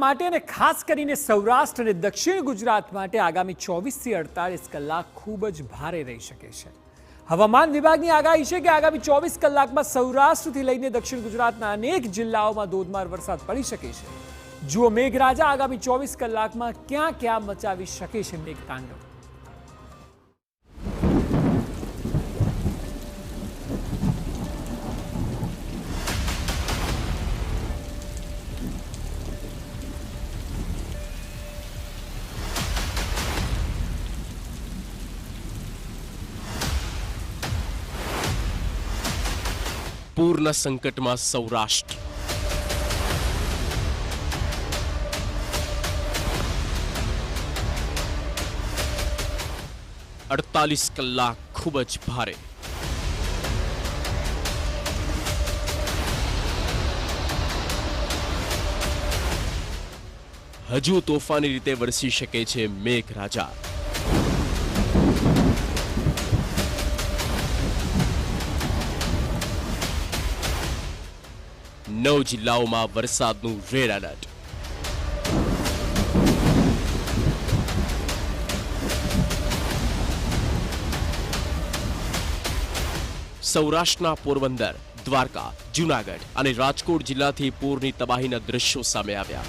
માટે અને ખાસ કરીને સૌરાષ્ટ્ર અને દક્ષિણ ગુજરાત માટે આગામી 24 થી 48 કલાક ખૂબ જ ભારે રહી શકે છે। હવામાન વિભાગની આગાહી છે કે આગામી 24 કલાકમાં સૌરાષ્ટ્રથી લઈને દક્ષિણ ગુજરાતના અનેક જિલ્લાઓમાં ધોધમાર વરસાદ પડી શકે છે। જુઓ મેઘરાજા આગામી 24 કલાકમાં ક્યાં ક્યાં મચાવી શકે છે મેઘતાંડવ। પૂરના સંકટમાં સૌરાષ્ટ્ર। અડતાલીસ કલાક ખૂબ જ ભારે। હજુ તોફાની રીતે વરસી શકે છે મેઘરાજા। 9 જિલ્લાઓમાં વરસાદનું રેડ એલર્ટ। સૌરાષ્ટ્રના પોરબંદર, દ્વારકા, જૂનાગઢ અને રાજકોટ જિલ્લાથી પૂરની તબાહીના દ્રશ્યો સામે આવ્યા।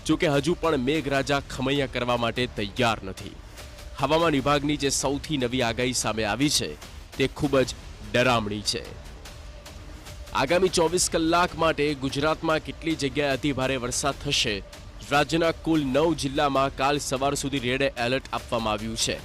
જોકે હજુ પણ મેઘરાજા ખમૈયા કરવા માટે તૈયાર નથી। હવામાન વિભાગની જે સૌથી નવી આગાહી સામે આવી છે તે ખૂબ જ ડરામણી છે। આગામી 24 કલાક માટે ગુજરાતમાં કેટલી જગ્યાએ અતિભારે વરસાદ થશે? રાજ્યના કુલ 9 જિલ્લામાં કાલ સવાર સુધી રેડ એલર્ટ આપવામાં આવ્યું છે,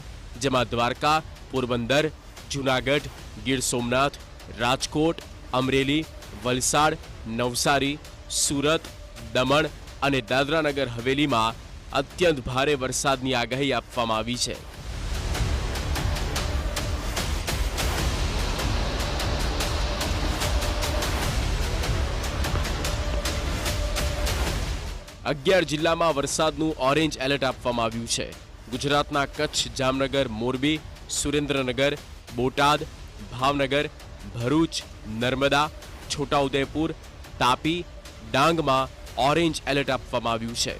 જેમાં દ્વારકા, પોરબંદર, જૂનાગઢ, ગીર સોમનાથ, રાજકોટ, અમરેલી, વલસાડ, નવસારી, સુરત, દમણ અને દાદરાનગર હવેલીમાં અત્યંત ભારે વરસાદની આગાહી આપવામાં આવી છે। અગિયાર જિલ્લામાં વરસાદનું ઓરેન્જ એલર્ટ આપવામાં આવ્યું છે। ગુજરાતના કચ્છ, જામનગર, મોરબી, સુરેન્દ્રનગર, બોટાદ, ભાવનગર, ભરૂચ, નર્મદા, છોટાઉદેપુર, તાપી, ડાંગમાં ऑरेंज अलर्ट આપવામાં આવ્યું છે।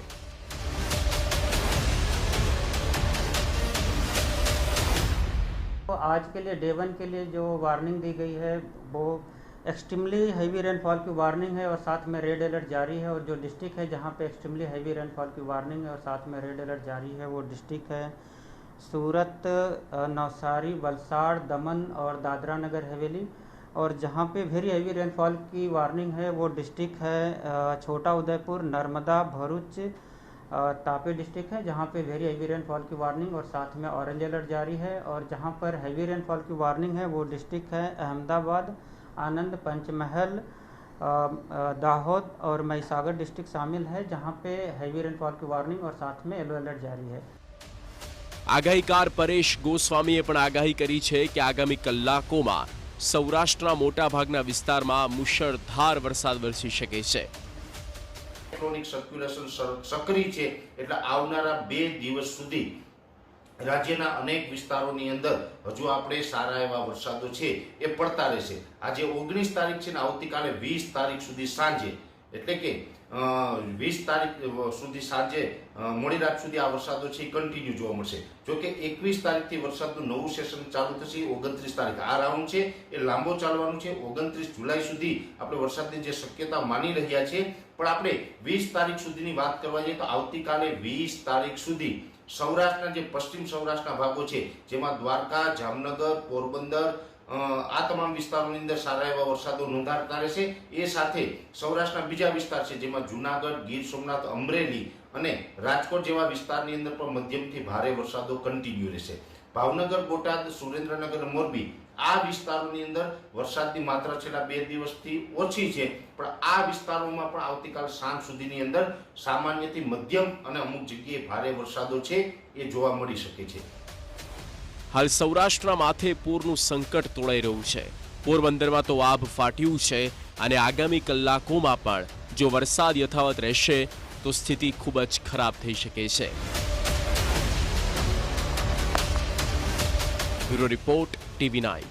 तो आज के लिए डे 1 के लिए जो वार्निंग दी गई है वो एक्सट्रीमली हैवी रेनफॉल की वार्निंग है और साथ में रेड अलर्ट जारी है। और जो डिस्ट्रिक्ट है जहां पे एक्सट्रीमली हैवी रेनफॉल की वार्निंग है और साथ में रेड अलर्ट जारी है वो डिस्ट्रिक्ट है सूरत, नवसारी, वलसाड़, दमन और दादरा नगर हवेली। और जहाँ पे वेरी हैवी रेनफॉल की वार्निंग है वो डिस्ट्रिक्ट है छोटा उदयपुर, नर्मदा, भरूच, तापी डिस्ट्रिक्ट है जहाँ पे वेरी हैवी रेनफॉल की वार्निंग और साथ में ऑरेंज अलर्ट जारी है। और जहाँ पर हैवी रेनफॉल की वार्निंग है वो डिस्ट्रिक्ट है अहमदाबाद, आनंद, पंचमहल, दाहोद और महिसागर डिस्ट्रिक्ट शामिल है जहाँ पे हैवी रेनफॉल की वार्निंग और साथ में येलो अलर्ट जारी है। આગાહીકાર પરેશ ગોસ્વામીએ પણ આગાહી કરી છે કે આગામી કલાકોમાં સૌરાષ્ટ્રના મોટા ભાગના વિસ્તારમાં મુશળધાર વરસાદ વરસી શકે છે। ઇલેક્ટ્રોનિક સર્ક્યુલેશન સક્રિય છે એટલે આવનારા 2 દિવસ સુધી રાજ્યના અનેક વિસ્તારોની અંદર હજુ આપણે સારા એવા વરસાદો છે એ પડતા રહેશે। આજે 19 તારીખ છે ને આવતીકાલે 20 તારીખ સુધી સાંજે એટલે કે 20 તારીખ સુધી સાંજે મોડી રાત સુધી આ વરસાદો છે કન્ટિન્યુ જોવા મળશે। જો કે 21 તારીખથી વરસાદનું નવું સેશન ચાલુ થશે। 29 તારીખ આ રાઉન્ડ છે એ લાંબો ચાલવાનું છે। 29 જુલાઈ સુધી આપણે વરસાદની જે શક્યતા માની રહ્યા છે, પણ આપણે 20 તારીખ સુધીની વાત કરવા જઈએ તો આવતીકાલે 20 તારીખ સુધી સૌરાષ્ટ્રના જે પશ્ચિમ સૌરાષ્ટ્રના ભાગો છે જેમાં દ્વારકા, જામનગર, પોરબંદર આ તમામ વિસ્તારોની અંદર સારા એવા વરસાદો નોંધાતા રહેશે। એ સાથે સૌરાષ્ટ્રના બીજા વિસ્તાર છે જેમાં જૂનાગઢ, ગીર સોમનાથ, અમરેલી અને રાજકોટ જેવા વિસ્તારની અંદર પણ મધ્યમથી ભારે વરસાદો કન્ટિન્યુ રહેશે। ભાવનગર, બોટાદ, સુરેન્દ્રનગર, મોરબી આ વિસ્તારોની અંદર વરસાદની માત્રા છેલ્લા 2 દિવસથી ઓછી છે, પણ આ વિસ્તારોમાં પણ આવતીકાલ સાંજ સુધીની અંદર સામાન્યથી મધ્યમ અને અમુક જગ્યાએ ભારે વરસાદો છે એ જોવા મળી શકે છે। હાલ સૌરાષ્ટ્રના માથે પૂરનું સંકટ તોળાઈ રહ્યું છે। પોરબંદરમાં તો આભ ફાટ્યું છે અને આગામી કલાકોમાં પણ જો વરસાદ યથાવત રહેશે તો સ્થિતિ ખૂબ જ ખરાબ થઈ શકે છે. Bureau report TV9.